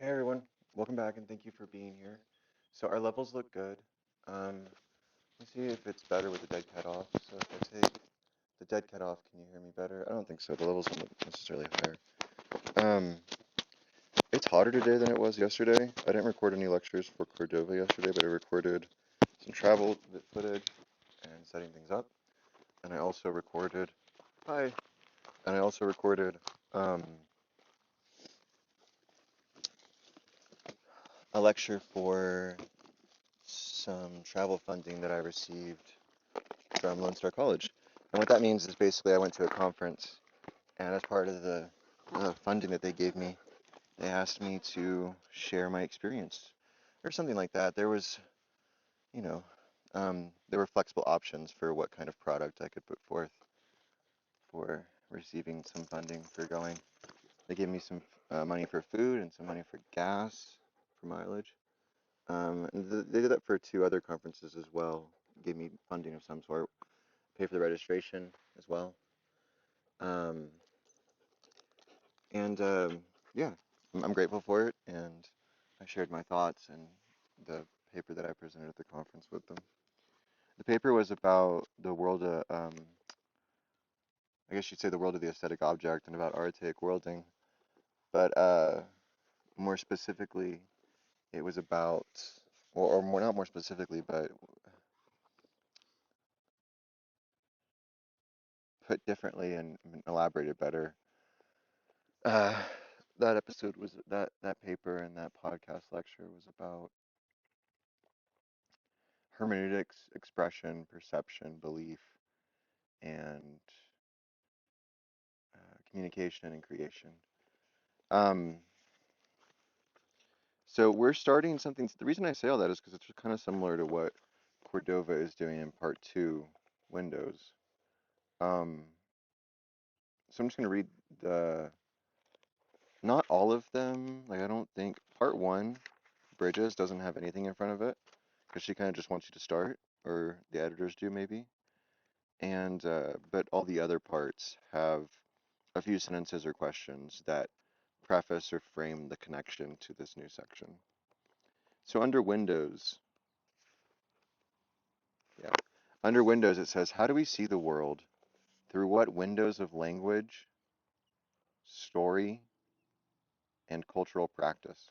Hey everyone, welcome back and thank you for being here. So our levels look good. Let's see if it's better with the dead cat off. So if I take the dead cat off, can you hear me better? I don't think so. The levels don't look necessarily higher. Um, it's hotter today than it was yesterday. I didn't record any lectures for Cordova yesterday, but I recorded some travel footage and setting things up. And I also recorded, hi, and I also recorded um, a lecture for some travel funding that I received from Lone Star College. And what that means is basically I went to a conference, and as part of the funding that they gave me, they asked me to share my experience or something like that. There was, you know, there were flexible options for what kind of product I could put forth for receiving some funding for going. They gave me some money for food and some money for gas, for mileage. They did that for two other conferences as well. Gave me funding of some sort, pay for the registration as well. Um, And yeah, I'm grateful for it, and I shared my thoughts and the paper that I presented at the conference with them. The paper was about the world, I guess you'd say the world of the aesthetic object and about archaic worlding, but more specifically, it was about, or more, not more specifically, but put differently and elaborated better. Uh, that episode was that paper and that podcast lecture was about hermeneutics, expression, perception, belief, and communication and creation. Um, so we're starting something. The reason I say all that is because it's kind of similar to what Cordova is doing in part two, Windows. Um, so I'm just going to read the, not all of them. Like I don't think part one, Bridges, doesn't have anything in front of it because she kind of just wants you to start, or the editors do maybe. And but all the other parts have a few sentences or questions that preface or frame the connection to this new section. So under Windows, yeah, under Windows it says, how do we see the world? Through what windows of language, story, and cultural practice?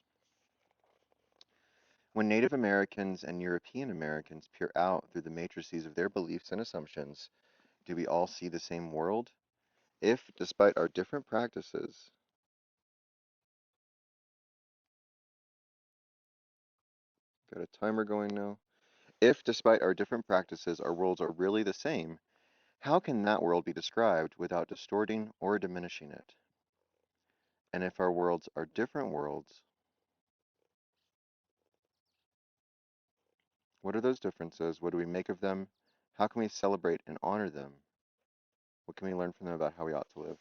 When Native Americans and European Americans peer out through the matrices of their beliefs and assumptions, do we all see the same world? If, despite our different practices, got a timer going now. If, despite our different practices, our worlds are really the same, how can that world be described without distorting or diminishing it? And if our worlds are different worlds, what are those differences? What do we make of them? How can we celebrate and honor them? What can we learn from them about how we ought to live?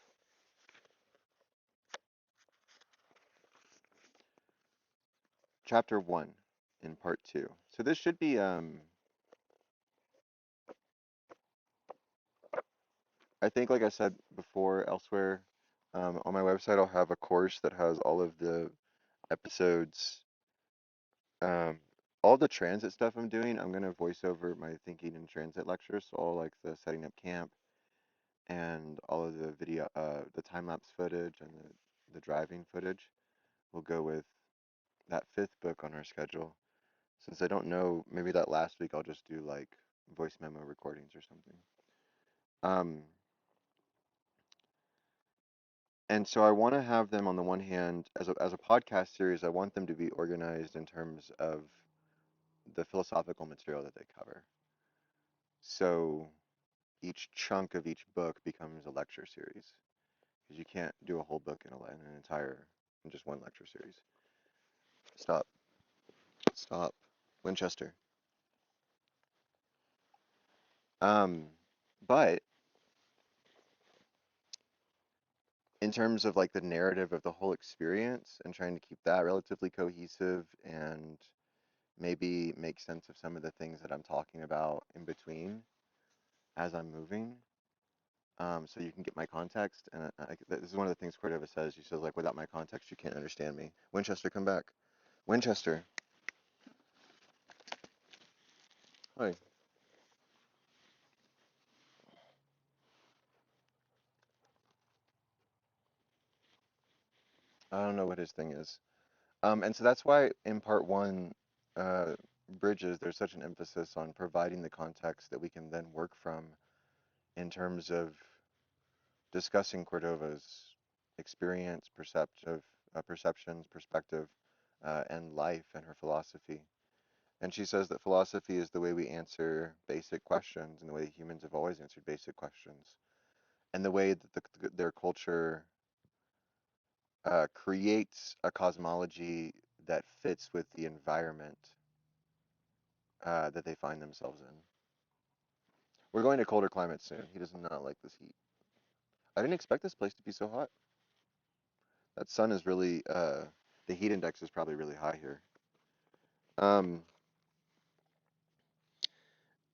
Chapter 1 in part 2. So this should be, I think, like I said before elsewhere, on my website, I'll have a course that has all of the episodes, um, all the transit stuff I'm doing. I'm going to voice over my thinking in transit lectures, so all like the setting up camp and all of the video, the time lapse footage and the driving footage will go with that fifth book on our schedule. Since I don't know, maybe that last week I'll just do like voice memo recordings or something. Um, and so I want to have them on the one hand, as a podcast series, I want them to be organized in terms of the philosophical material that they cover. So each chunk of each book becomes a lecture series because you can't do a whole book in an entire, in just one lecture series. Stop, stop, Winchester. Um, but in terms of like the narrative of the whole experience and trying to keep that relatively cohesive and maybe make sense of some of the things that I'm talking about in between as I'm moving, so you can get my context. And this is one of the things Cordova says. She says, like, without my context, you can't understand me. Winchester, come back. Winchester. Hi. I don't know what his thing is. And so that's why in part one, uh, Bridges, there's such an emphasis on providing the context that we can then work from in terms of discussing Cordova's experience, perceptions, perspective, and life and her philosophy. And she says that philosophy is the way we answer basic questions and the way humans have always answered basic questions, and the way that their culture creates a cosmology that fits with the environment that they find themselves in. We're going to colder climates soon. He does not like this heat. I didn't expect this place to be so hot. That sun is really, the heat index is probably really high here. Um,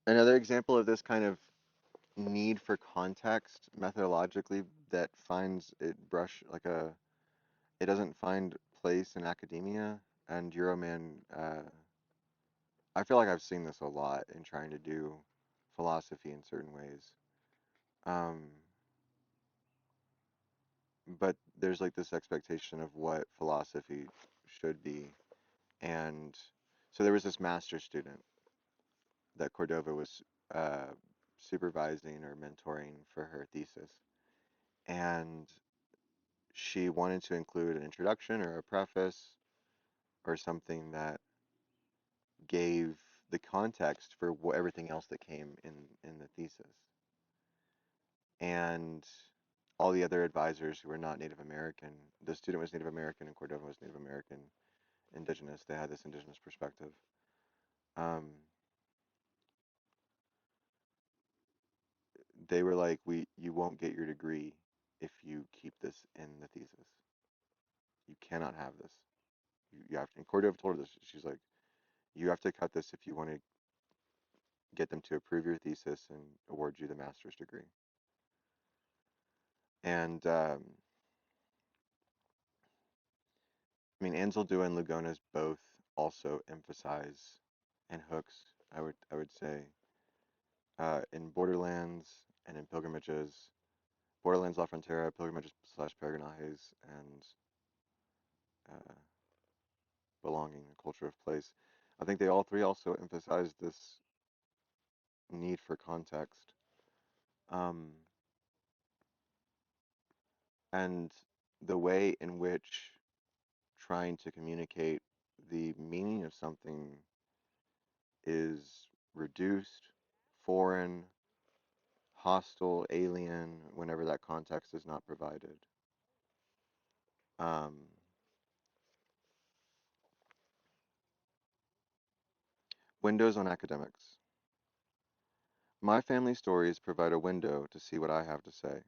Another example of this kind of need for context methodologically that finds it it doesn't find place in academia and Euroman. I feel like I've seen this a lot in trying to do philosophy in certain ways. Um, but there's like this expectation of what philosophy should be. And so there was this master student that Cordova was uh, supervising or mentoring for her thesis. And she wanted to include an introduction or a preface or something that gave the context for everything else that came in the thesis. And all the other advisors who were not Native American, the student was Native American and Cordova was Native American, indigenous. They had this indigenous perspective. Um, they were like, you won't get your degree if you keep this in the thesis. You cannot have this. You have to, and Cordova told her this. She's like, you have to cut this if you want to get them to approve your thesis and award you the master's degree. And I mean, Anzaldúa and Lugones both also emphasize and hooks. I would say in Borderlands and in Pilgrimages, Borderlands La Frontera, Pilgrimages slash Peregrinajes, and uh, belonging, a culture of place. I think they all three also emphasize this need for context. Um, and the way in which trying to communicate the meaning of something is reduced, foreign, hostile, alien, whenever that context is not provided. Um, Windows on academics. My family stories provide a window to see what I have to say.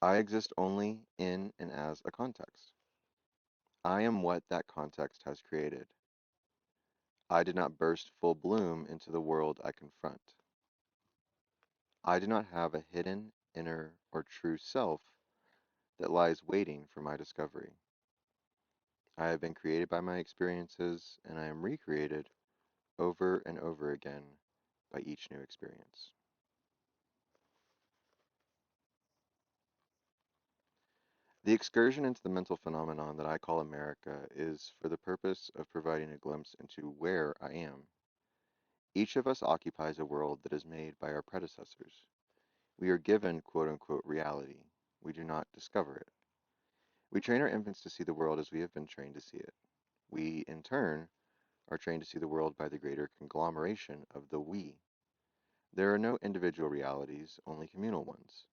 I exist only in and as a context. I am what that context has created. I did not burst full bloom into the world I confront. I do not have a hidden, inner, or true self that lies waiting for my discovery. I have been created by my experiences, and I am recreated over and over again by each new experience. The excursion into the mental phenomenon that I call America is for the purpose of providing a glimpse into where I am. Each of us occupies a world that is made by our predecessors. We are given quote unquote reality. We do not discover it. We train our infants to see the world as we have been trained to see it. We, in turn, are trained to see the world by the greater conglomeration of the we. There are no individual realities, only communal ones.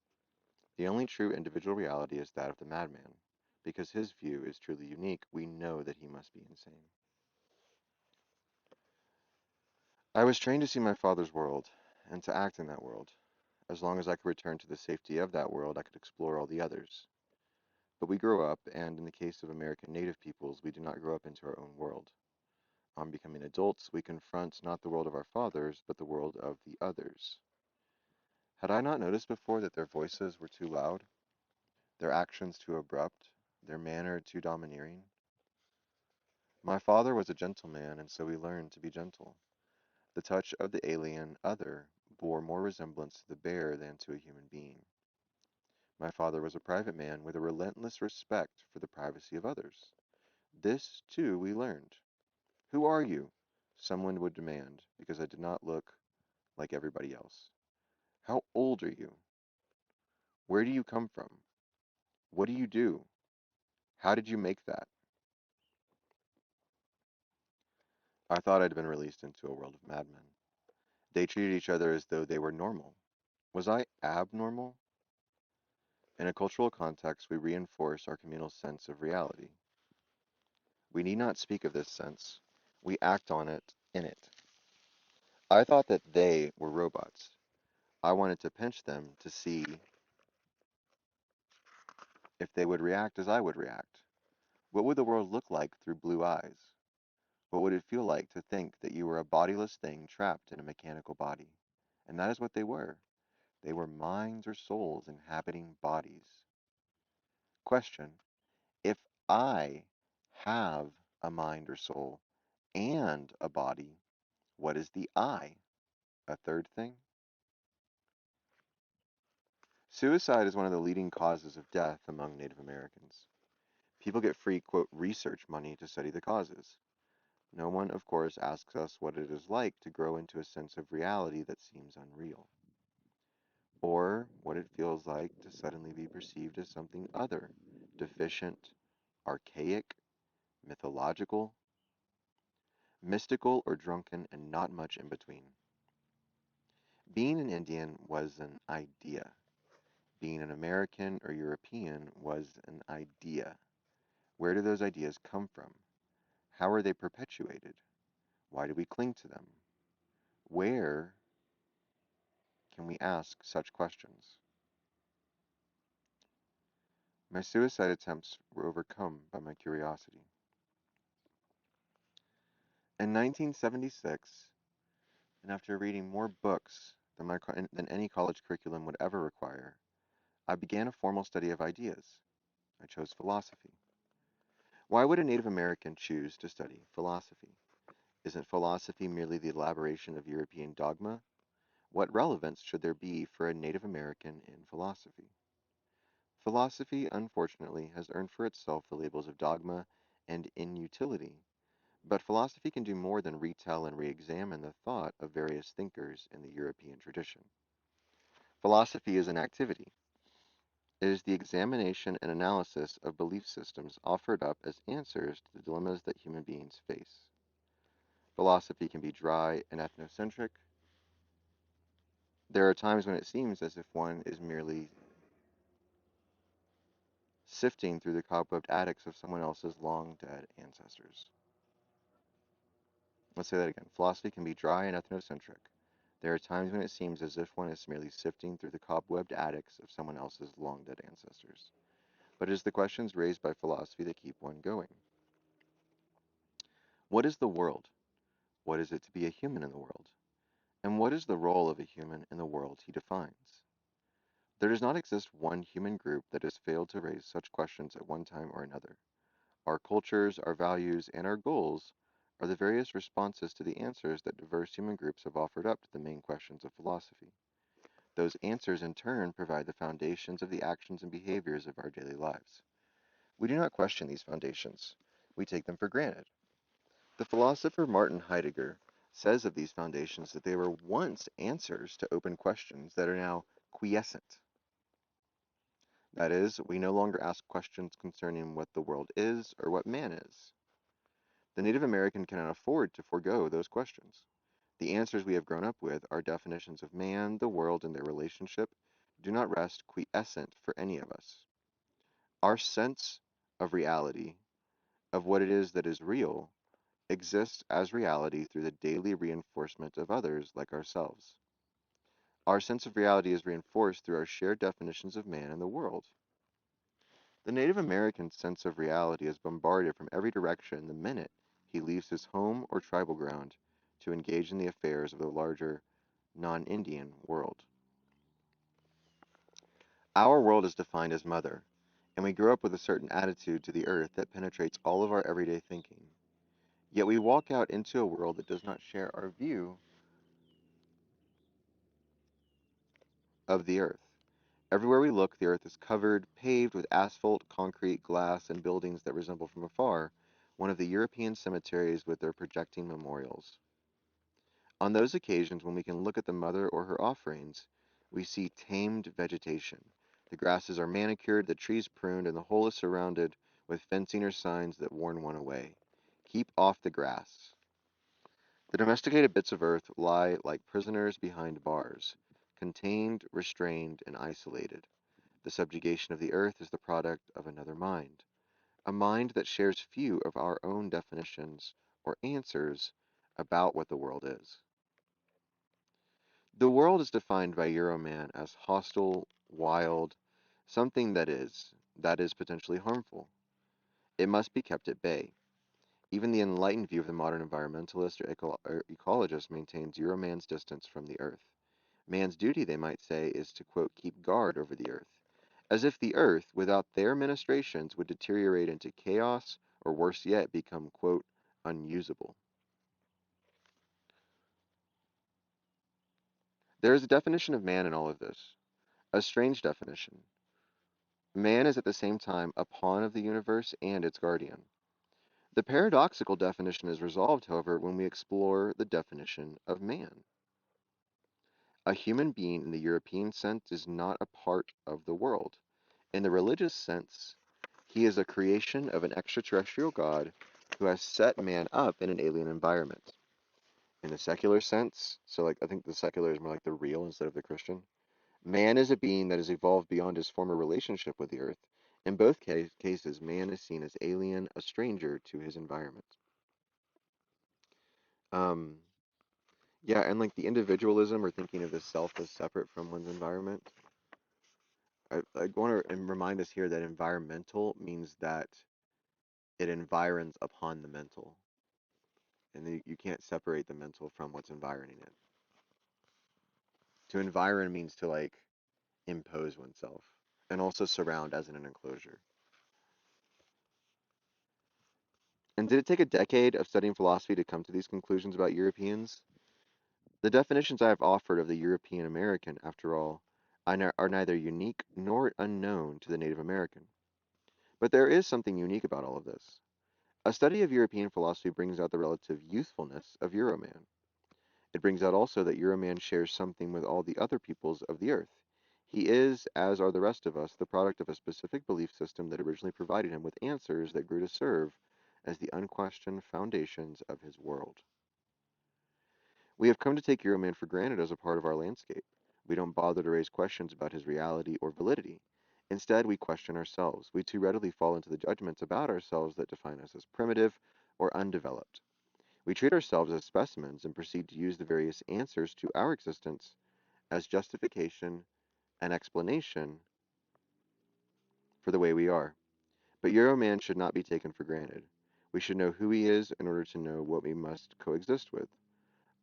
The only true individual reality is that of the madman. Because his view is truly unique, we know that he must be insane. I was trained to see my father's world, and to act in that world. As long as I could return to the safety of that world, I could explore all the others. But we grow up, and in the case of American Native peoples, we do not grow up into our own world. On becoming adults, we confront not the world of our fathers, but the world of the others. Had I not noticed before that their voices were too loud, their actions too abrupt, their manner too domineering? My father was a gentleman, and so we learned to be gentle. The touch of the alien other bore more resemblance to the bear than to a human being. My father was a private man with a relentless respect for the privacy of others. This, too, we learned. Who are you? Someone would demand, because I did not look like everybody else. How old are you? Where do you come from? What do you do? How did you make that? I thought I'd been released into a world of madmen. They treated each other as though they were normal. Was I abnormal? In a cultural context, we reinforce our communal sense of reality. We need not speak of this sense. We act on it, in it. I thought that they were robots. I wanted to pinch them to see if they would react as I would react. What would the world look like through blue eyes? What would it feel like to think that you were a bodiless thing trapped in a mechanical body? And that is what they were. They were minds or souls inhabiting bodies. Question: if I have a mind or soul and a body, what is the I? A third thing? Suicide is one of the leading causes of death among Native Americans. People get free, quote, research money to study the causes. No one, of course, asks us what it is like to grow into a sense of reality that seems unreal, or what it feels like to suddenly be perceived as something other, deficient, archaic, mythological, mystical, or drunken, and not much in between. Being an Indian was an idea. Being an American or European was an idea. Where do those ideas come from? How are they perpetuated? Why do we cling to them? Where can we ask such questions? My suicide attempts were overcome by my curiosity. In 1976, and after reading more books than any college curriculum would ever require, I began a formal study of ideas. I chose philosophy. Why would a Native American choose to study philosophy? Isn't philosophy merely the elaboration of European dogma? What relevance should there be for a Native American in philosophy? Philosophy, unfortunately, has earned for itself the labels of dogma and inutility, but philosophy can do more than retell and re-examine the thought of various thinkers in the European tradition. Philosophy is an activity. It is the examination and analysis of belief systems offered up as answers to the dilemmas that human beings face. Philosophy can be dry and ethnocentric. There are times when it seems as if one is merely sifting through the cobwebbed attics of someone else's long dead ancestors. Let's say that again. Philosophy can be dry and ethnocentric. There are times when it seems as if one is merely sifting through the cobwebbed attics of someone else's long dead ancestors. But it is the questions raised by philosophy that keep one going. What is the world? What is it to be a human in the world? And what is the role of a human in the world he defines? There does not exist one human group that has failed to raise such questions at one time or another. Our cultures, our values, and our goals are the various responses to the answers that diverse human groups have offered up to the main questions of philosophy. Those answers, in turn, provide the foundations of the actions and behaviors of our daily lives. We do not question these foundations. We take them for granted. The philosopher Martin Heidegger says of these foundations that they were once answers to open questions that are now quiescent. That is, we no longer ask questions concerning what the world is or what man is. The Native American cannot afford to forego those questions. The answers we have grown up with, our definitions of man, the world, and their relationship, do not rest quiescent for any of us. Our sense of reality, of what it is that is real, exists as reality through the daily reinforcement of others like ourselves. Our sense of reality is reinforced through our shared definitions of man and the world. The Native American's sense of reality is bombarded from every direction the minute he leaves his home or tribal ground to engage in the affairs of the larger, non-Indian world. Our world is defined as mother, and we grow up with a certain attitude to the earth that penetrates all of our everyday thinking. Yet we walk out into a world that does not share our view of the earth. Everywhere we look, the earth is covered, paved with asphalt, concrete, glass, and buildings that resemble from afar one of the European cemeteries with their projecting memorials. On those occasions when we can look at the mother or her offerings, we see tamed vegetation. The grasses are manicured, the trees pruned, and the whole is surrounded with fencing or signs that warn one away. Keep off the grass. The domesticated bits of earth lie like prisoners behind bars, contained, restrained, and isolated. The subjugation of the earth is the product of another mind, a mind that shares few of our own definitions or answers about what the world is. The world is defined by Euroman as hostile, wild, something that is potentially harmful. It must be kept at bay. Even the enlightened view of the modern environmentalist or ecologist maintains Euroman's distance from the earth. Man's duty, they might say, is to, quote, keep guard over the earth, as if the earth, without their ministrations, would deteriorate into chaos, or worse yet, become, quote, unusable. There is a definition of man in all of this, a strange definition. Man is at the same time a pawn of the universe and its guardian. The paradoxical definition is resolved, however, when we explore the definition of man. A human being in the European sense is not a part of the world. In the religious sense, he is a creation of an extraterrestrial God who has set man up in an alien environment. In the secular sense, so like I think the secular is more like the real instead of the Christian, man is a being that has evolved beyond his former relationship with the earth. In both cases, man is seen as alien, a stranger to his environment. Um, yeah, and like the individualism or thinking of the self as separate from one's environment. I want to remind us here that environmental means that it environs upon the mental, and you can't separate the mental from what's environing it. To environ means to like impose oneself, and also surround as in an enclosure. And did it take a decade of studying philosophy to come to these conclusions about Europeans? The definitions I have offered of the European American, after all, are neither unique nor unknown to the Native American. But there is something unique about all of this. A study of European philosophy brings out the relative youthfulness of Euroman. It brings out also that Euroman shares something with all the other peoples of the earth. He is, as are the rest of us, the product of a specific belief system that originally provided him with answers that grew to serve as the unquestioned foundations of his world. We have come to take Euroman for granted as a part of our landscape. We don't bother to raise questions about his reality or validity. Instead, we question ourselves. We too readily fall into the judgments about ourselves that define us as primitive or undeveloped. We treat ourselves as specimens and proceed to use the various answers to our existence as justification and explanation for the way we are. But Euroman should not be taken for granted. We should know who he is in order to know what we must coexist with.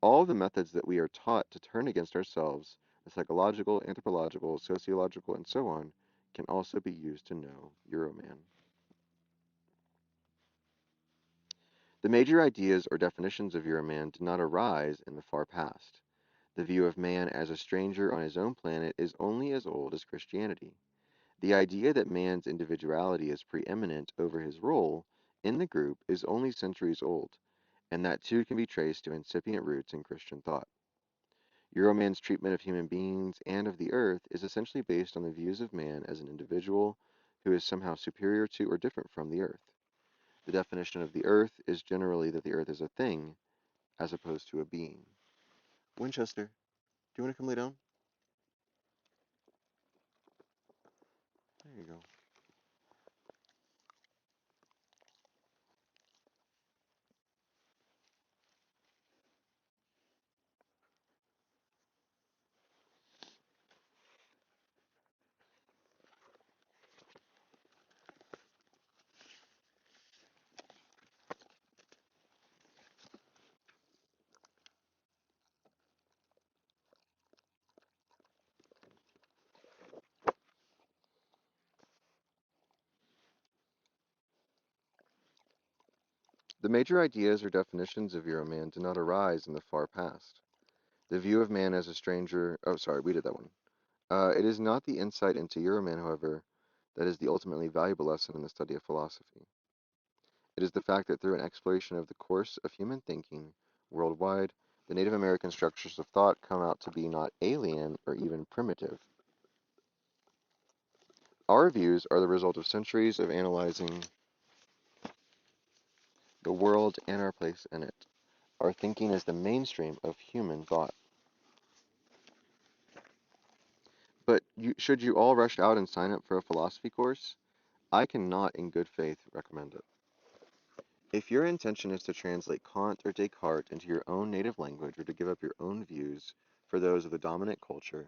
All the methods that we are taught to turn against ourselves, the psychological, anthropological, sociological, and so on, can also be used to know Euroman. The major ideas or definitions of Euroman did not arise in the far past. The view of man as a stranger on his own planet is only as old as Christianity. The idea that man's individuality is preeminent over his role in the group is only centuries old, and that too can be traced to incipient roots in Christian thought. Euroman's treatment of human beings and of the earth is essentially based on the views of man as an individual who is somehow superior to or different from the earth. The definition of the earth is generally that the earth is a thing as opposed to a being. Winchester, do you want to come lay down? There you go. The major ideas or definitions of Euroman did not arise in the far past. The view of man as a stranger, oh, sorry, we did that one. It is not the insight into Euroman, however, that is the ultimately valuable lesson in the study of philosophy. It is the fact that through an exploration of the course of human thinking worldwide, the Native American structures of thought come out to be not alien or even primitive. Our views are the result of centuries of analyzing the world and our place in it. Our thinking is the mainstream of human thought. But should you all rush out and sign up for a philosophy course? I cannot in good faith recommend it. If your intention is to translate Kant or Descartes into your own native language or to give up your own views for those of the dominant culture,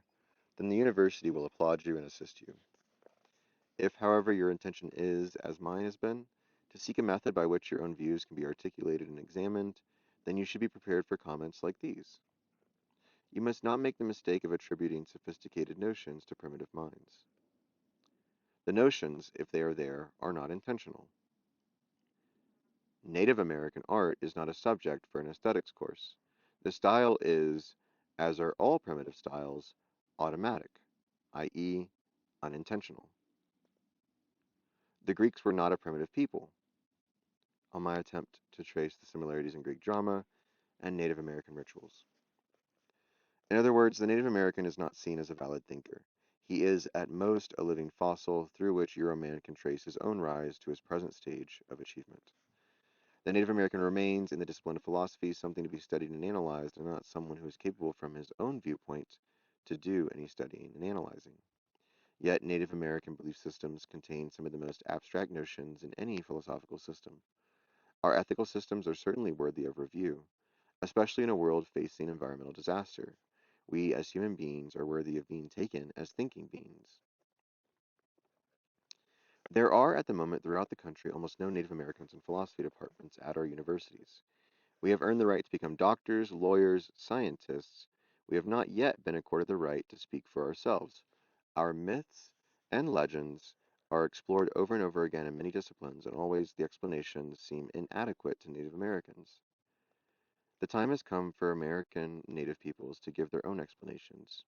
then the university will applaud you and assist you. If, however, your intention is, as mine has been, to seek a method by which your own views can be articulated and examined, then you should be prepared for comments like these. You must not make the mistake of attributing sophisticated notions to primitive minds. The notions, if they are there, are not intentional. Native American art is not a subject for an aesthetics course. The style is, as are all primitive styles, automatic, i.e., unintentional. The Greeks were not a primitive people. On my attempt to trace the similarities in Greek drama and Native American rituals. In other words, the Native American is not seen as a valid thinker. He is, at most, a living fossil through which Euroman can trace his own rise to his present stage of achievement. The Native American remains, in the discipline of philosophy, something to be studied and analyzed, and not someone who is capable from his own viewpoint to do any studying and analyzing. Yet Native American belief systems contain some of the most abstract notions in any philosophical system. Our ethical systems are certainly worthy of review, especially in a world facing environmental disaster. We, as human beings, are worthy of being taken as thinking beings. There are, at the moment, throughout the country, almost no Native Americans in philosophy departments at our universities. We have earned the right to become doctors, lawyers, scientists. We have not yet been accorded the right to speak for ourselves. Our myths and legends are explored over and over again in many disciplines, and always the explanations seem inadequate to Native Americans. The time has come for American Native peoples to give their own explanations,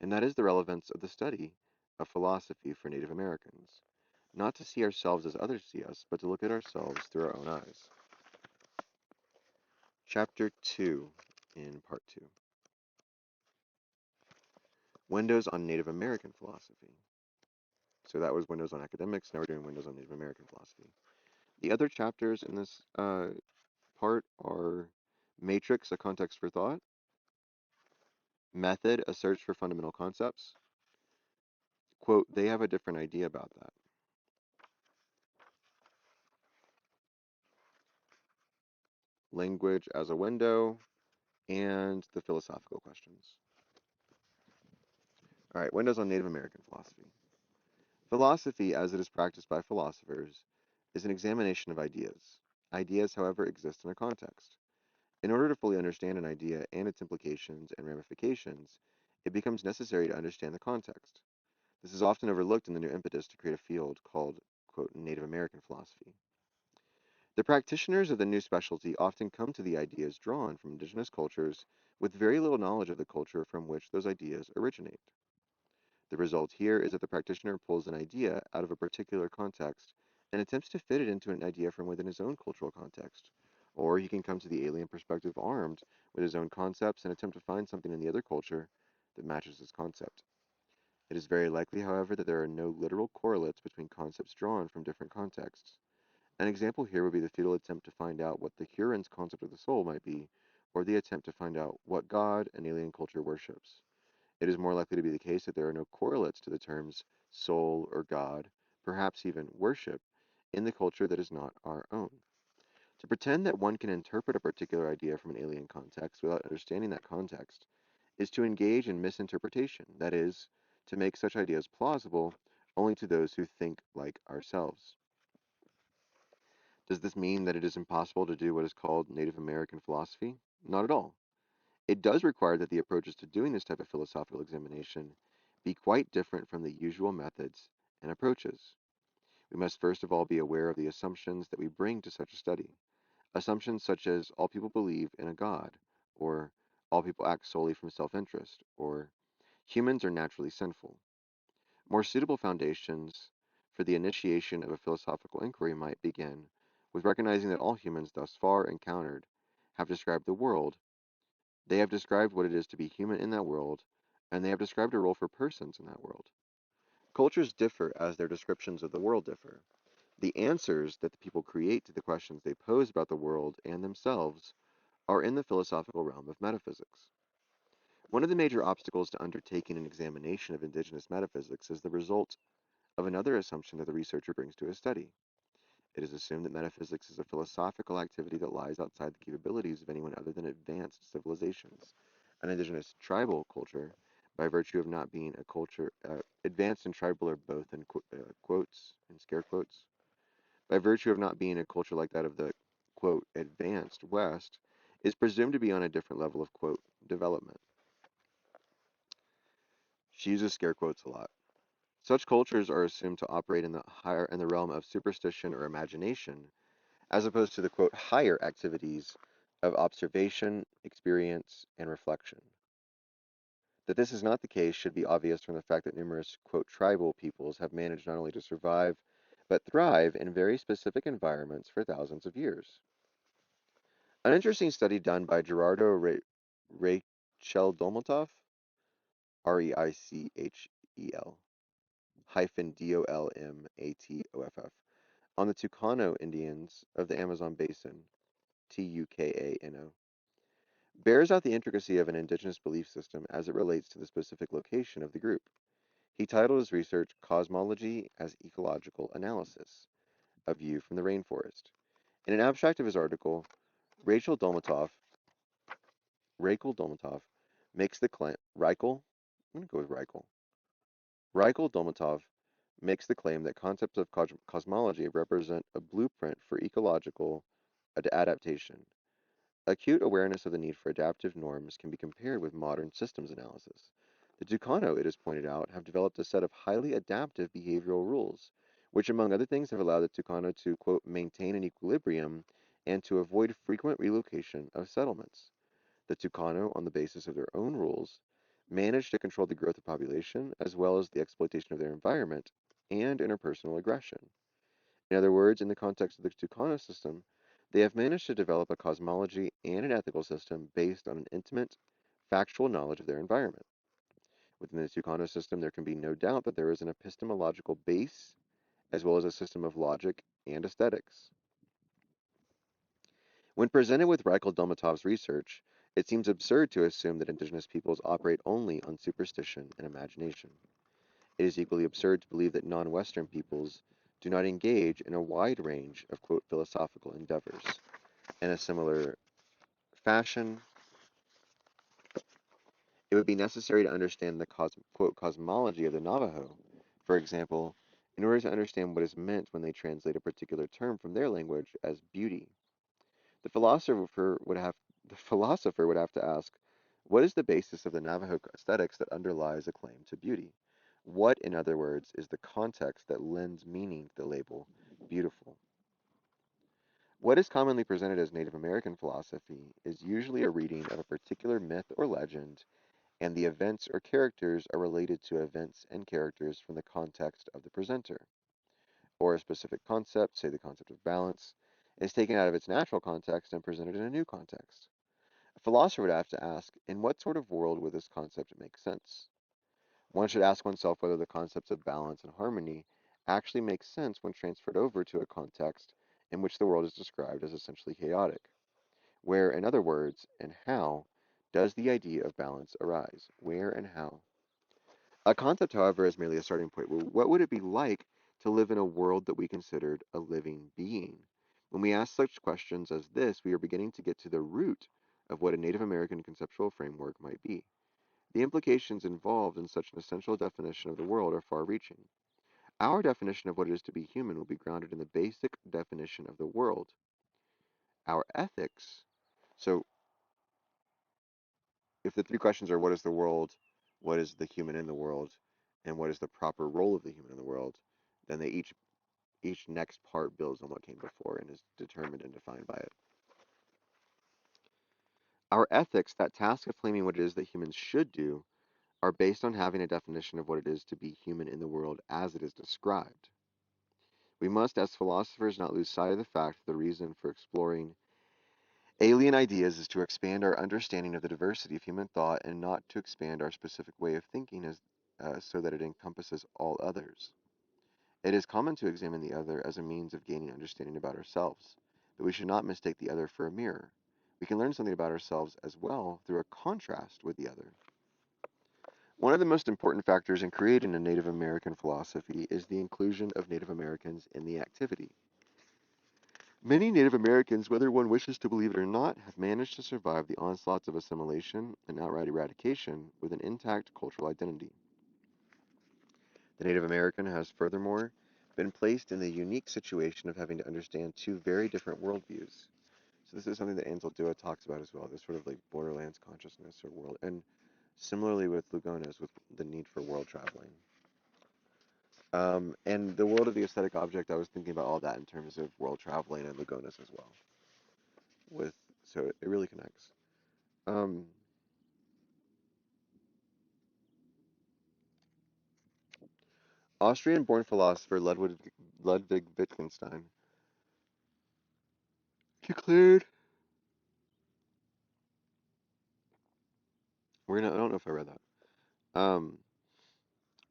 and that is the relevance of the study of philosophy for Native Americans. Not to see ourselves as others see us, but to look at ourselves through our own eyes. Chapter 2 in Part 2. Windows on Native American philosophy. So that was Windows on academics. Now we're doing Windows on Native American philosophy. The other chapters in this part are Matrix, a context for thought, Method, a search for fundamental concepts. Quote, they have a different idea about that. Language as a window, and the philosophical questions. All right, Windows on Native American philosophy. Philosophy, as it is practiced by philosophers, is an examination of ideas. Ideas, however, exist in a context. In order to fully understand an idea and its implications and ramifications, it becomes necessary to understand the context. This is often overlooked in the new impetus to create a field called, quote, Native American philosophy. The practitioners of the new specialty often come to the ideas drawn from indigenous cultures with very little knowledge of the culture from which those ideas originate. The result here is that the practitioner pulls an idea out of a particular context and attempts to fit it into an idea from within his own cultural context. Or he can come to the alien perspective armed with his own concepts and attempt to find something in the other culture that matches his concept. It is very likely, however, that there are no literal correlates between concepts drawn from different contexts. An example here would be the futile attempt to find out what the Huron's concept of the soul might be, or the attempt to find out what God an alien culture worships. It is more likely to be the case that there are no correlates to the terms soul or God, perhaps even worship, in the culture that is not our own. To pretend that one can interpret a particular idea from an alien context without understanding that context is to engage in misinterpretation, that is, to make such ideas plausible only to those who think like ourselves. Does this mean that it is impossible to do what is called Native American philosophy? Not at all. It does require that the approaches to doing this type of philosophical examination be quite different from the usual methods and approaches. We must first of all be aware of the assumptions that we bring to such a study. Assumptions such as all people believe in a god, or all people act solely from self-interest, or humans are naturally sinful. More suitable foundations for the initiation of a philosophical inquiry might begin with recognizing that all humans thus far encountered have described the world. They have described what it is to be human in that world, and they have described a role for persons in that world. Cultures differ as their descriptions of the world differ. The answers that the people create to the questions they pose about the world and themselves are in the philosophical realm of metaphysics. One of the major obstacles to undertaking an examination of indigenous metaphysics is the result of another assumption that the researcher brings to his study. It is assumed that metaphysics is a philosophical activity that lies outside the capabilities of anyone other than advanced civilizations. An indigenous tribal culture, by virtue of not being a culture, advanced and tribal are both in quotes, in scare quotes, by virtue of not being a culture like that of the, quote, advanced West, is presumed to be on a different level of, quote, development. She uses scare quotes a lot. Such cultures are assumed to operate in the realm of superstition or imagination, as opposed to the quote higher activities of observation, experience, and reflection. That this is not the case should be obvious from the fact that numerous quote tribal peoples have managed not only to survive, but thrive in very specific environments for thousands of years. An interesting study done by Gerardo Rachel Dolmatov, Reichel hyphen Dolmatoff, on the Tucano Indians of the Amazon Basin, Tukano, bears out the intricacy of an indigenous belief system as it relates to the specific location of the group. He titled his research Cosmology as Ecological Analysis, A View from the Rainforest. In an abstract of his article, Rachel Dolmatoff, Rachel Dolmatoff makes the claim, I'm going to go with Rachel Dolmatov makes the claim that concepts of cosmology represent a blueprint for ecological adaptation. Acute awareness of the need for adaptive norms can be compared with modern systems analysis. The Tucano, it is pointed out, have developed a set of highly adaptive behavioral rules, which, among other things, have allowed the Tucano to, quote, maintain an equilibrium and to avoid frequent relocation of settlements. The Tucano, on the basis of their own rules, managed to control the growth of population as well as the exploitation of their environment and interpersonal aggression. In other words, in the context of the Tucano system, they have managed to develop a cosmology and an ethical system based on an intimate, factual knowledge of their environment. Within the Tucano system, there can be no doubt that there is an epistemological base as well as a system of logic and aesthetics. When presented with Reichel Dolmatov's research, it seems absurd to assume that indigenous peoples operate only on superstition and imagination. It is equally absurd to believe that non-Western peoples do not engage in a wide range of, quote, philosophical endeavors. In a similar fashion, it would be necessary to understand the quote, cosmology of the Navajo, for example, in order to understand what is meant when they translate a particular term from their language as beauty. The philosopher would have the philosopher would have to ask, what is the basis of the Navajo aesthetics that underlies a claim to beauty? What, in other words, is the context that lends meaning to the label beautiful? What is commonly presented as Native American philosophy is usually a reading of a particular myth or legend, and the events or characters are related to events and characters from the context of the presenter. Or a specific concept, say the concept of balance, is taken out of its natural context and presented in a new context. A philosopher would have to ask, in what sort of world would this concept make sense? One should ask oneself whether the concepts of balance and harmony actually make sense when transferred over to a context in which the world is described as essentially chaotic. Where, in other words, and how does the idea of balance arise? Where and how? A concept, however, is merely a starting point. Well, what would it be like to live in a world that we considered a living being? When we ask such questions as this, we are beginning to get to the root of what a Native American conceptual framework might be. The implications involved in such an essential definition of the world are far reaching. Our definition of what it is to be human will be grounded in the basic definition of the world. Our ethics. So, if the three questions are what is the world, what is the human in the world, and what is the proper role of the human in the world, then each next part builds on what came before and is determined and defined by it. Our ethics that task of claiming what it is that humans should do are based on having a definition of what it is to be human in the world as it is described. We must, as philosophers, not lose sight of the fact that the reason for exploring alien ideas is to expand our understanding of the diversity of human thought and not to expand our specific way of thinking so that it encompasses all others. It is common to examine the other as a means of gaining understanding about ourselves, but we should not mistake the other for a mirror. We can learn something about ourselves as well through a contrast with the other. One of the most important factors in creating a Native American philosophy is the inclusion of Native Americans in the activity. Many Native Americans, whether one wishes to believe it or not, have managed to survive the onslaughts of assimilation and outright eradication with an intact cultural identity. The Native American has furthermore been placed in the unique situation of having to understand two very different worldviews. So this is something that Ansel Dua talks about as well, this sort of like borderlands consciousness or world, and similarly with Lugones, with the need for world traveling. And the world of the aesthetic object, I was thinking about all that in terms of world traveling and Lugones as well. With so it really connects. Um, Austrian-born philosopher Ludwig Wittgenstein declared, I don't know if I read that.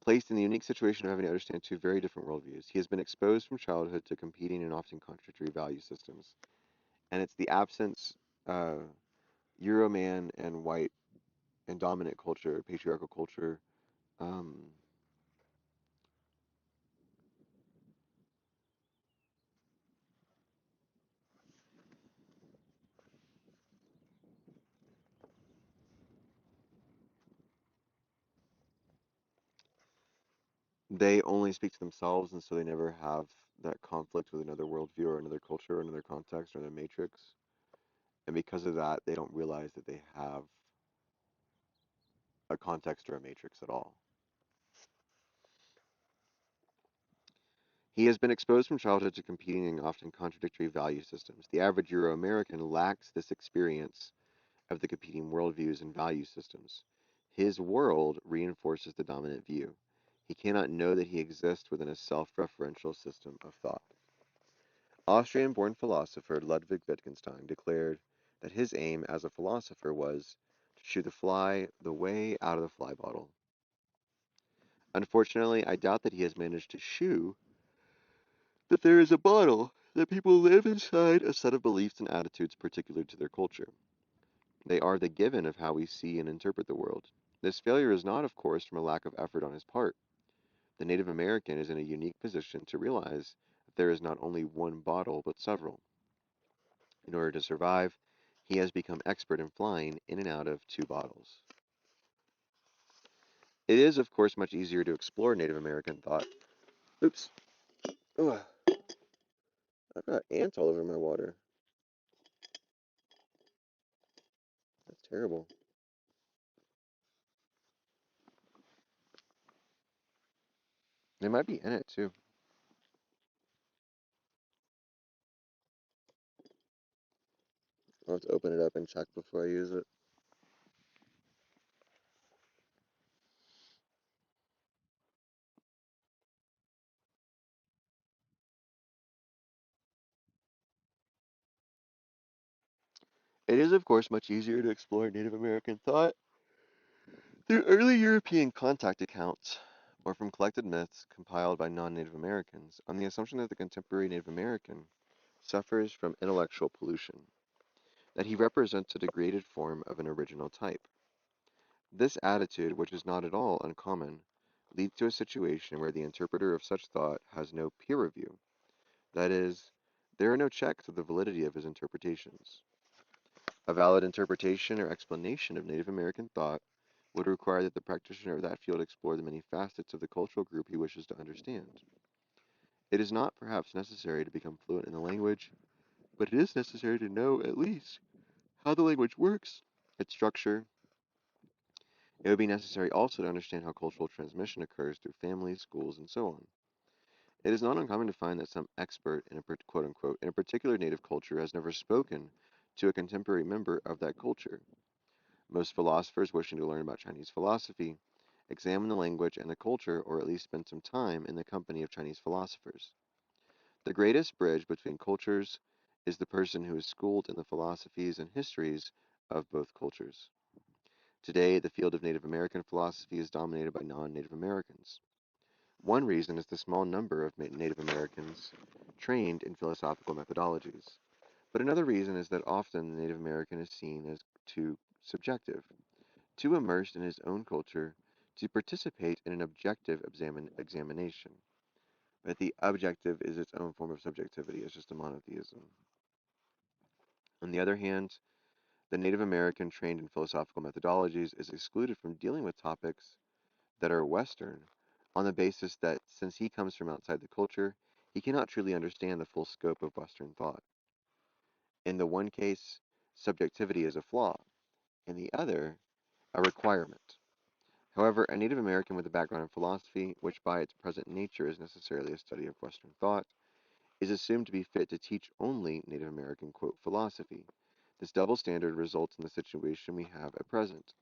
Placed in the unique situation of having to understand two very different worldviews. He has been exposed from childhood to competing and often contradictory value systems. And it's the absence, uh, Euroman and white and dominant culture, patriarchal culture. Um, they only speak to themselves, and so they never have that conflict with another worldview or another culture or another context or another matrix. And because of that, they don't realize that they have a context or a matrix at all. He has been exposed from childhood to competing and often contradictory value systems. The average Euro American lacks this experience of the competing worldviews and value systems. His world reinforces the dominant view. He cannot know that he exists within a self referential system of thought. Austrian born philosopher Ludwig Wittgenstein declared that his aim as a philosopher was to shoo the fly the way out of the fly bottle. Unfortunately, I doubt that he has managed to shoo that there is a bottle, that people live inside a set of beliefs and attitudes particular to their culture. They are the given of how we see and interpret the world. This failure is not, of course, from a lack of effort on his part. The Native American is in a unique position to realize that there is not only one bottle, but several. In order to survive, he has become expert in flying in and out of two bottles. It is, of course, much easier to explore Native American thought. Oops. Ugh, I've got ants all over my water. That's terrible. They might be in it too. I'll have to open it up and check before I use it. It is, of course, much easier to explore Native American thought through early European contact accounts or from collected myths compiled by non-Native Americans on the assumption that the contemporary Native American suffers from intellectual pollution, that he represents a degraded form of an original type. This attitude, which is not at all uncommon, leads to a situation where the interpreter of such thought has no peer review. That is, there are no checks of the validity of his interpretations. A valid interpretation or explanation of Native American thought would require that the practitioner of that field explore the many facets of the cultural group he wishes to understand. It is not perhaps necessary to become fluent in the language, but it is necessary to know at least how the language works, its structure. It would be necessary also to understand how cultural transmission occurs through families, schools, and so on. It is not uncommon to find that some expert in a quote unquote in a particular native culture has never spoken to a contemporary member of that culture. Most philosophers wishing to learn about Chinese philosophy examine the language and the culture, or at least spend some time in the company of Chinese philosophers. The greatest bridge between cultures is the person who is schooled in the philosophies and histories of both cultures. Today, the field of Native American philosophy is dominated by non-Native Americans. One reason is the small number of Native Americans trained in philosophical methodologies. But another reason is that often the Native American is seen as too subjective, too immersed in his own culture to participate in an objective examination. But the objective is its own form of subjectivity, it's just a monotheism. On the other hand, the Native American trained in philosophical methodologies is excluded from dealing with topics that are Western on the basis that since he comes from outside the culture, he cannot truly understand the full scope of Western thought. In the one case, subjectivity is a flaw, in the other, a requirement. However, a Native American with a background in philosophy, which by its present nature is necessarily a study of Western thought, is assumed to be fit to teach only Native American, quote, philosophy. This double standard results in the situation we have at present.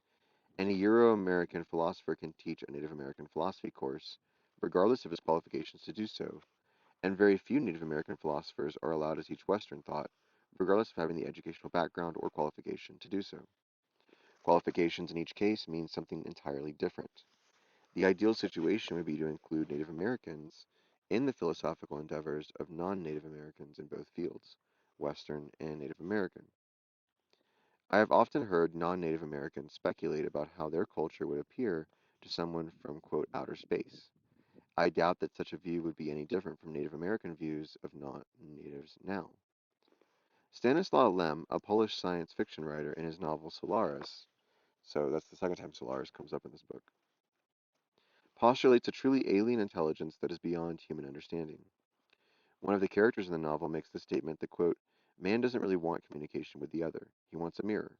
Any Euro-American philosopher can teach a Native American philosophy course, regardless of his qualifications to do so, and very few Native American philosophers are allowed to teach Western thought, regardless of having the educational background or qualification to do so. Qualifications in each case mean something entirely different. The ideal situation would be to include Native Americans in the philosophical endeavors of non-Native Americans in both fields, Western and Native American. I have often heard non-Native Americans speculate about how their culture would appear to someone from, quote, outer space. I doubt that such a view would be any different from Native American views of non-natives now. Stanislaw Lem, a Polish science fiction writer, in his novel Solaris, so that's the second time Solaris comes up in this book, postulates a truly alien intelligence that is beyond human understanding. One of the characters in the novel makes the statement that, quote, man doesn't really want communication with the other. He wants a mirror,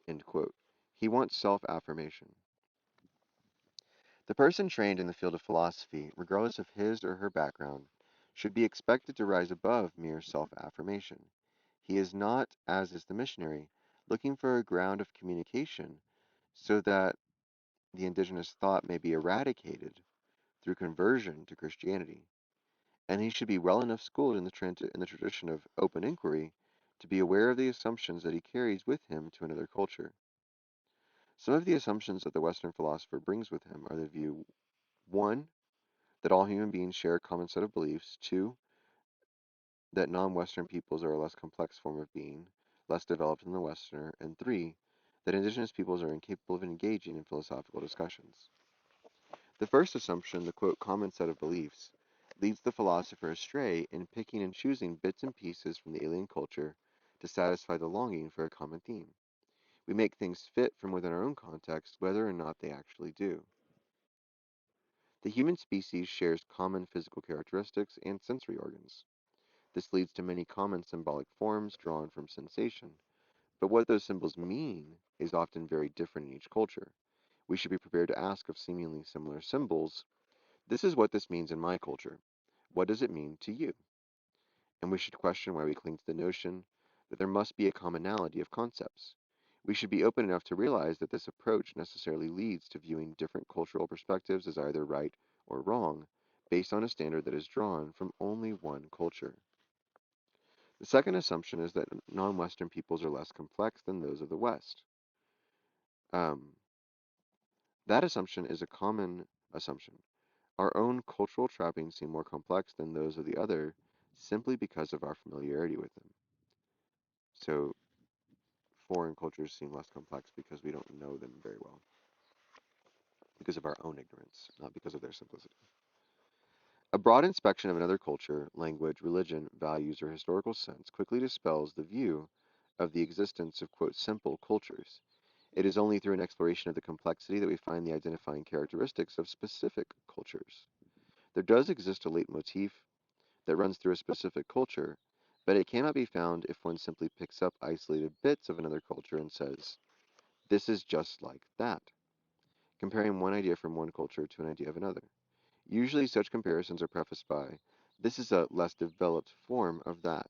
end quote. He wants self-affirmation. The person trained in the field of philosophy, regardless of his or her background, should be expected to rise above mere self-affirmation. He is not, as is the missionary, looking for a ground of communication so that the indigenous thought may be eradicated through conversion to Christianity. And he should be well enough schooled in the tradition of open inquiry to be aware of the assumptions that he carries with him to another culture. Some of the assumptions that the Western philosopher brings with him are the view 1. That all human beings share a common set of beliefs, 2. That non-Western peoples are a less complex form of being, less developed than the Westerner, and 3. That indigenous peoples are incapable of engaging in philosophical discussions. The first assumption, the quote, common set of beliefs, leads the philosopher astray in picking and choosing bits and pieces from the alien culture to satisfy the longing for a common theme. We make things fit from within our own context, whether or not they actually do. The human species shares common physical characteristics and sensory organs. This leads to many common symbolic forms drawn from sensation, but what those symbols mean is often very different in each culture. We should be prepared to ask of seemingly similar symbols, this is what this means in my culture. What does it mean to you? And we should question why we cling to the notion that there must be a commonality of concepts. We should be open enough to realize that this approach necessarily leads to viewing different cultural perspectives as either right or wrong, based on a standard that is drawn from only one culture. The second assumption is that non-Western peoples are less complex than those of the West. Um, that assumption is a common assumption. Our own cultural trappings seem more complex than those of the other simply because of our familiarity with them. So foreign cultures seem less complex because we don't know them very well, because of our own ignorance, not because of their simplicity. A broad inspection of another culture, language, religion, values, or historical sense quickly dispels the view of the existence of, quote, simple cultures. It is only through an exploration of the complexity that we find the identifying characteristics of specific cultures. There does exist a leitmotif that runs through a specific culture, but it cannot be found if one simply picks up isolated bits of another culture and says, this is just like that, comparing one idea from one culture to an idea of another. Usually such comparisons are prefaced by, this is a less developed form of that.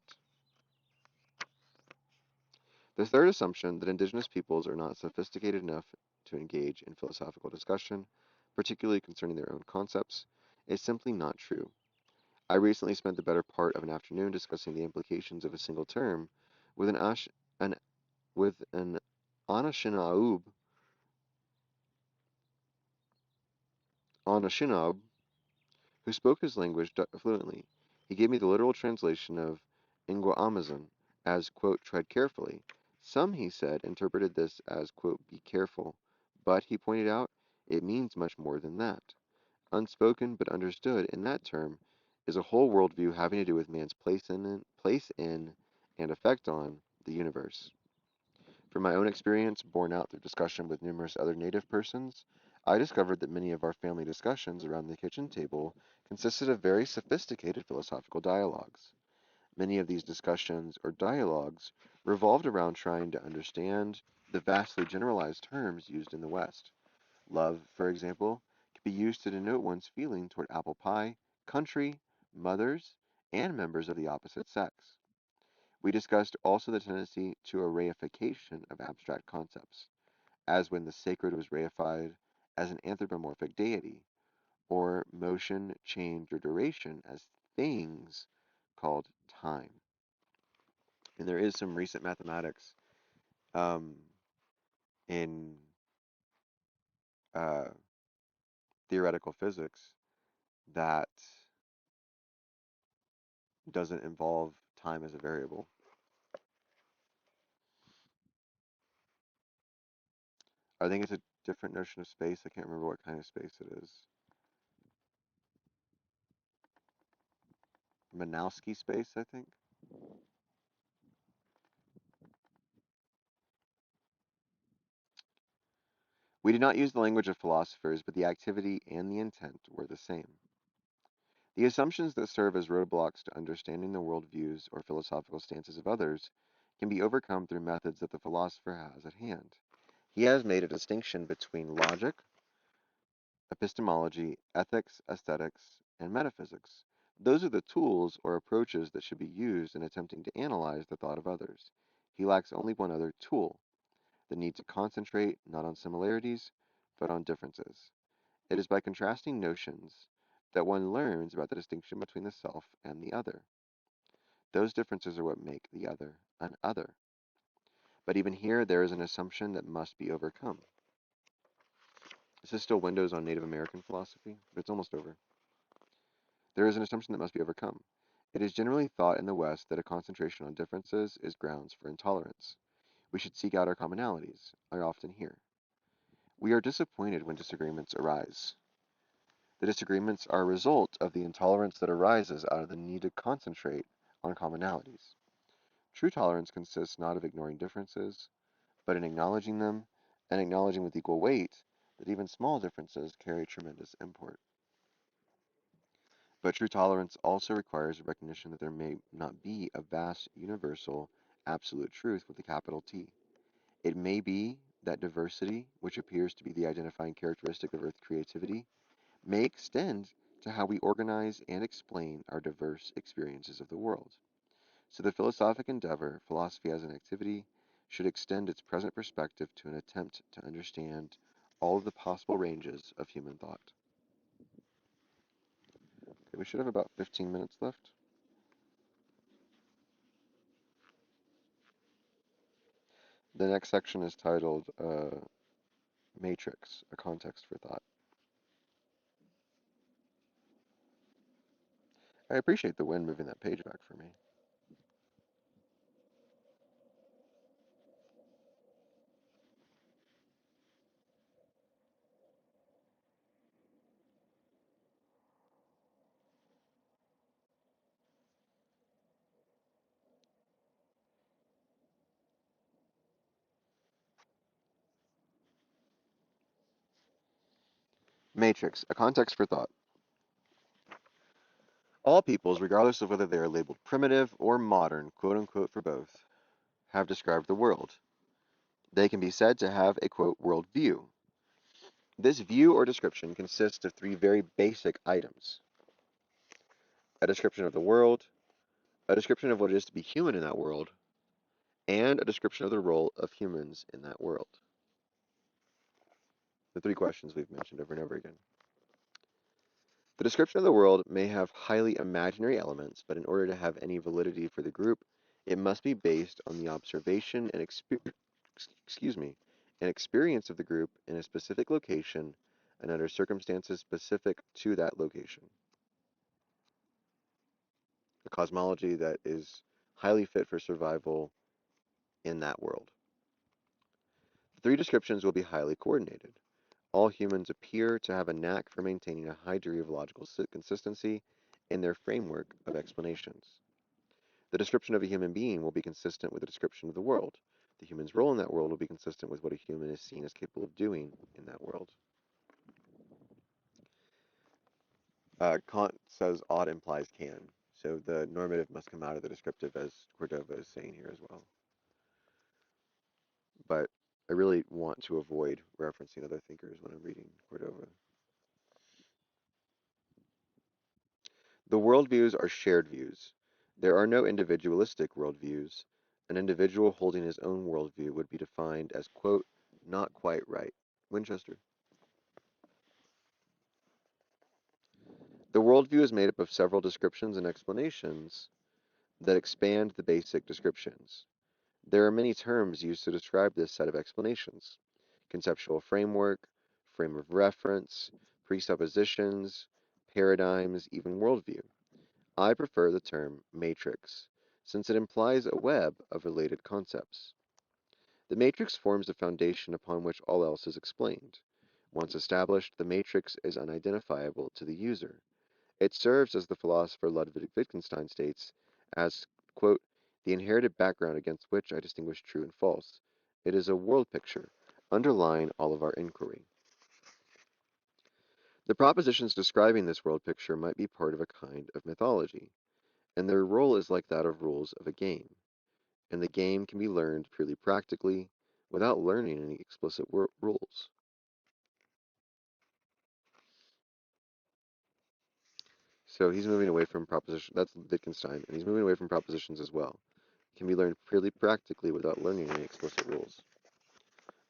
The third assumption, that indigenous peoples are not sophisticated enough to engage in philosophical discussion, particularly concerning their own concepts, is simply not true. I recently spent the better part of an afternoon discussing the implications of a single term with an with an Anishinaabe who spoke his language fluently. He gave me the literal translation of Ingwa Amazon as, quote, tread carefully. Some, he said, interpreted this as, quote, be careful, but, he pointed out, it means much more than that. Unspoken but understood in that term is a whole worldview having to do with man's place in and effect on the universe. From my own experience, borne out through discussion with numerous other Native persons, I discovered that many of our family discussions around the kitchen table consisted of very sophisticated philosophical dialogues. Many of these discussions or dialogues revolved around trying to understand the vastly generalized terms used in the West. Love, for example, can be used to denote one's feeling toward apple pie, country, mothers, and members of the opposite sex. We discussed also the tendency to a reification of abstract concepts, as when the sacred was reified as an anthropomorphic deity, or motion, change, or duration as things called time. And there is some recent mathematics um, in uh, theoretical physics that doesn't involve time as a variable. I think it's a different notion of space. I can't remember what kind of space it is. Minkowski space, I think. We did not use the language of philosophers, but the activity and the intent were the same. The assumptions that serve as roadblocks to understanding the worldviews or philosophical stances of others can be overcome through methods that the philosopher has at hand. He has made a distinction between logic, epistemology, ethics, aesthetics, and metaphysics. Those are the tools or approaches that should be used in attempting to analyze the thought of others. He lacks only one other tool, the need to concentrate not on similarities, but on differences. It is by contrasting notions that one learns about the distinction between the self and the other. Those differences are what make the other an other. But even here, there is an assumption that must be overcome. This is still Windows on Native American philosophy, but it's almost over. There is an assumption that must be overcome. It is generally thought in the West that a concentration on differences is grounds for intolerance. We should seek out our commonalities, I often hear. We are disappointed when disagreements arise. The disagreements are a result of the intolerance that arises out of the need to concentrate on commonalities. True tolerance consists not of ignoring differences, but in acknowledging them and acknowledging with equal weight that even small differences carry tremendous import. But true tolerance also requires a recognition that there may not be a vast, universal, absolute truth with a capital T. It may be that diversity, which appears to be the identifying characteristic of Earth creativity, may extend to how we organize and explain our diverse experiences of the world. So the philosophic endeavor, philosophy as an activity, should extend its present perspective to an attempt to understand all of the possible ranges of human thought. Okay, we should have about 15 minutes left. The next section is titled Matrix, a context for thought. I appreciate the wind moving that page back for me. Matrix, a context for thought. All peoples, regardless of whether they are labeled primitive or modern, quote unquote for both, have described the world. They can be said to have a quote world view. This view or description consists of three very basic items: a description of the world, a description of what it is to be human in that world, and a description of the role of humans in that world. The three questions we've mentioned over and over again. The description of the world may have highly imaginary elements, but in order to have any validity for the group, it must be based on the observation and experience of the group in a specific location and under circumstances specific to that location. A cosmology that is highly fit for survival in that world. The three descriptions will be highly coordinated. All humans appear to have a knack for maintaining a high degree of logical consistency in their framework of explanations. The description of a human being will be consistent with the description of the world. The human's role in that world will be consistent with what a human is seen as capable of doing in that world. Kant says ought implies can, so the normative must come out of the descriptive, as Cordova is saying here as well. But I really want to avoid referencing other thinkers when I'm reading Cordova. The worldviews are shared views. There are no individualistic worldviews. An individual holding his own worldview would be defined as, quote, not quite right. Winchester. The worldview is made up of several descriptions and explanations that expand the basic descriptions. There are many terms used to describe this set of explanations: conceptual framework, frame of reference, presuppositions, paradigms, even worldview. I prefer the term matrix, since it implies a web of related concepts. The matrix forms the foundation upon which all else is explained. Once established, the matrix is unidentifiable to the user. It serves, as the philosopher Ludwig Wittgenstein states, as, quote, the inherited background against which I distinguish true and false. It is a world picture, underlying all of our inquiry. The propositions describing this world picture might be part of a kind of mythology, and their role is like that of rules of a game, and the game can be learned purely practically without learning any explicit rules. So he's moving away from proposition. That's Wittgenstein, and he's moving away from propositions as well. Can be learned purely practically without learning any explicit rules.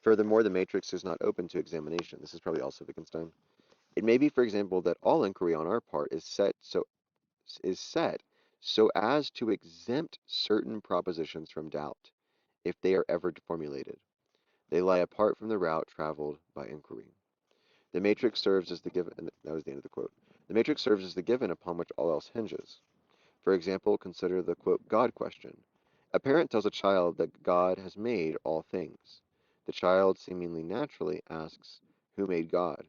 Furthermore, the matrix is not open to examination. This is probably also Wittgenstein. It may be, for example, that all inquiry on our part is set so as to exempt certain propositions from doubt, if they are ever formulated. They lie apart from the route traveled by inquiry. The matrix serves as the given, and that was the end of the quote. The matrix serves as the given upon which all else hinges. For example, consider the, quote, God question. A parent tells a child that God has made all things. The child seemingly naturally asks, who made God?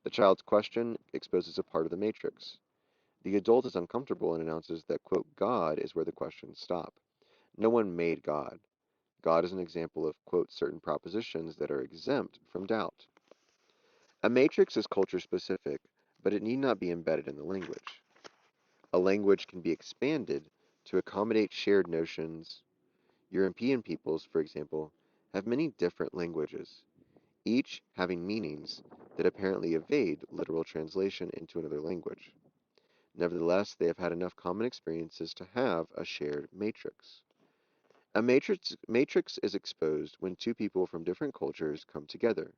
The child's question exposes a part of the matrix. The adult is uncomfortable and announces that, quote, God is where the questions stop. No one made God. God is an example of, quote, certain propositions that are exempt from doubt. A matrix is culture specific, but it need not be embedded in the language. A language can be expanded to accommodate shared notions. European peoples, for example, have many different languages, each having meanings that apparently evade literal translation into another language. Nevertheless, they have had enough common experiences to have a shared matrix. A matrix is exposed when two people from different cultures come together.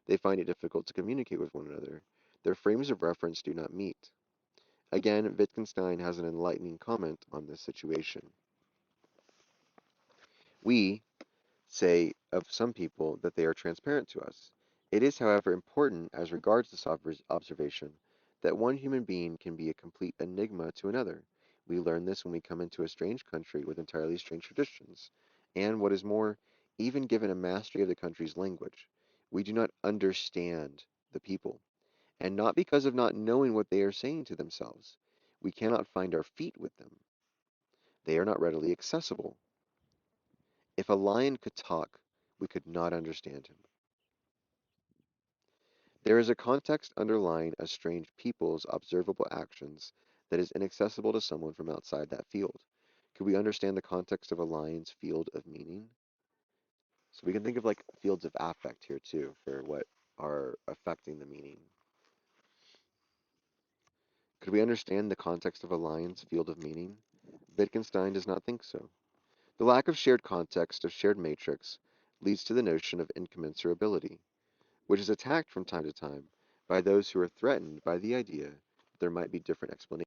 They find it difficult to communicate with one another. Their frames of reference do not meet. Again, Wittgenstein has an enlightening comment on this situation. We say of some people that they are transparent to us. It is, however, important as regards this observation that one human being can be a complete enigma to another. We learn this when we come into a strange country with entirely strange traditions, and what is more, even given a mastery of the country's language, we do not understand the people, and not because of not knowing what they are saying to themselves. We cannot find our feet with them. They are not readily accessible. If a lion could talk, we could not understand him. There is a context underlying a strange people's observable actions that is inaccessible to someone from outside that field. Could we understand the context of a lion's field of meaning? So we can think of like fields of affect here too for what are affecting the meaning. Could we understand the context of a lion's field of meaning? Wittgenstein does not think so. The lack of shared context of shared matrix leads to the notion of incommensurability, which is attacked from time to time by those who are threatened by the idea that there might be different explanations.